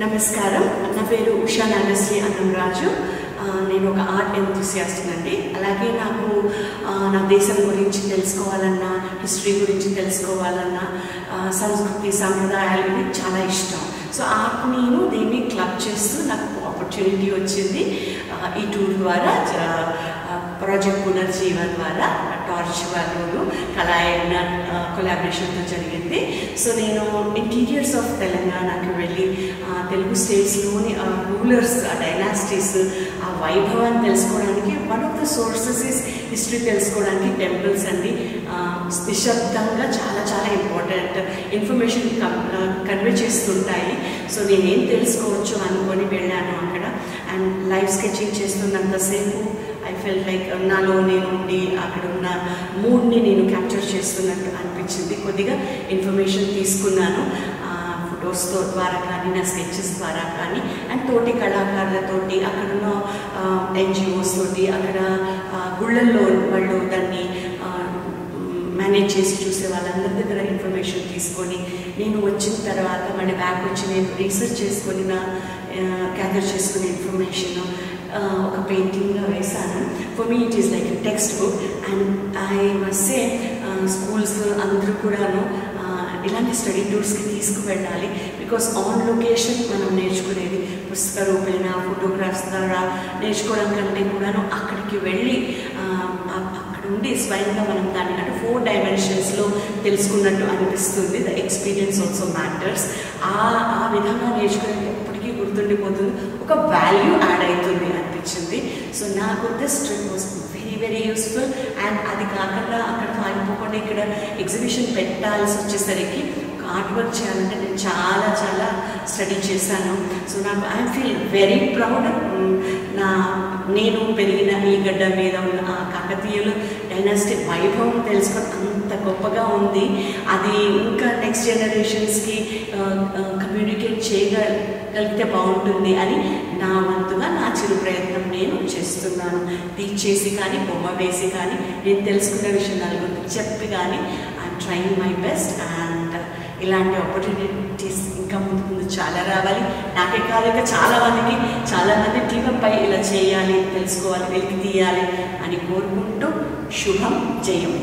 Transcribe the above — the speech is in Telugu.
నమస్కారం. నా పేరు ఉషా నాగశ్రీ అన్నంరాజు. నేను ఒక ఆర్ట్ ఎంతూసియాస్ట్ అండి. అలాగే నాకు నా దేశం గురించి తెలుసుకోవాలన్నా, హిస్టరీ గురించి తెలుసుకోవాలన్నా, సంస్కృతి సంప్రదాయాలు చాలా ఇష్టం. సో ఆర్ట్ నేను దీన్ని క్లబ్ చేస్తూ నాకు ఆపర్చునిటీ వచ్చింది. ఈ టూర్ ద్వారా ప్రాజెక్ట్ పునర్జీవన్ ద్వారా టార్చ్ వాళ్ళు కళాయన కొలాబరేషన్తో జరిగింది. సో నేను ఇంటీరియర్స్ ఆఫ్ తెలంగాణకి వెళ్ళి తెలుగు స్టేట్స్లోని రూలర్స్, డైనాసిటీస్, ఆ వైభవాన్ని తెలుసుకోవడానికి one of the sources is history తెలుసుకోవడానికి టెంపుల్స్ అండి. నిశ్శబ్దంగా చాలా చాలా ఇంపార్టెంట్ ఇన్ఫర్మేషన్ కన్వే చేస్తుంటాయి. సో నేనేం తెలుసుకోవచ్చు అనుకొని వెళ్ళాను అక్కడ. అండ్ లైవ్ స్కెచింగ్ చేస్తున్నంతసేపు ఐ ఫెల్ లైక్ నాలోనే ఉండి అక్కడ ఉన్న మూడ్ని నేను క్యాప్చర్ చేస్తున్నట్టు అనిపించింది. కొద్దిగా ఇన్ఫర్మేషన్ తీసుకున్నాను ఫొటోస్ ద్వారా కానీ, నా స్కెచెస్ ద్వారా కానీ, అండ్ తోటి కళాకారులతోటి, అక్కడున్న ఎన్జిఓస్ తోటి, అక్కడ గుళ్ళల్లో వాళ్ళు దాన్ని మేనేజ్ చేసి చూసే వాళ్ళందరి దగ్గర ఇన్ఫర్మేషన్ తీసుకొని నేను వచ్చిన తర్వాత మళ్ళీ బ్యాక్ వచ్చి నేను రీసెర్చ్ చేసుకొని గ్యాదర్ చేసుకునే ఇన్ఫర్మేషన్ ఒక పెయింటింగ్లో వేశాను. For me it is like text book. And I must say schools అందరూ కూడాను ఇలాంటి స్టడీ టూర్స్కి తీసుకువెళ్ళాలి. బికాస్ ఆన్ లొకేషన్ మనం నేర్చుకునేది పుస్తక రూపేణ, ఫోటోగ్రాఫ్స్ ద్వారా నేర్చుకోవడం కంటే కూడాను అక్కడికి వెళ్ళి అక్కడ ఉండి స్వయంగా మనం దాన్ని అంటే 4 డైమెన్షన్స్లో తెలుసుకున్నట్టు అనిపిస్తుంది. The experience also matters. ఆ విధంగా నేర్చుకునేది ఎప్పటికీ గుర్తుండిపోతుంది, ఒక వాల్యూ యాడ్ అవుతుంది అనిపించింది. సో నాకు this trip was very useful. And అది కాకుండా అక్కడ ఆగిపోకుండా ఇక్కడ ఎగ్జిబిషన్ పెట్టాల్సి వచ్చేసరికి ఒక ఆర్ట్ వర్క్ చేయాలంటే నేను చాలా చాలా స్టడీ చేశాను. సో నాకు ఐ ఫీల్ వెరీ ప్రౌడ్. నేను పెరిగిన ఈ గడ్డ మీద ఉన్న ఆ కాకతీయులు డైనాసిటీ వైభవం తెలుసుకొని అంత గొప్పగా ఉంది. అది ఇంకా నెక్స్ట్ జనరేషన్స్కి కమ్యూనికేట్ చేయగలిగితే బాగుంటుంది అని నా వంతుగా నా చిరు ప్రయత్నం నేను చేస్తున్నాను. టీచ్ చేసి కానీ, బొమ్మ వేసి కానీ, నేను తెలుసుకున్న విషయం నలుగురికి చెప్పి కానీ I'm trying my best. And ఇలాంటి ఆపర్చునిటీస్ ఇంకా ముందు చాలా రావాలి. నాకే కాదు, ఇంకా చాలామంది టీవీపై ఇలా చేయాలి, తెలుసుకోవాలి, వెలికి తీయాలి అని కోరుకుంటూ శుభం, జయం.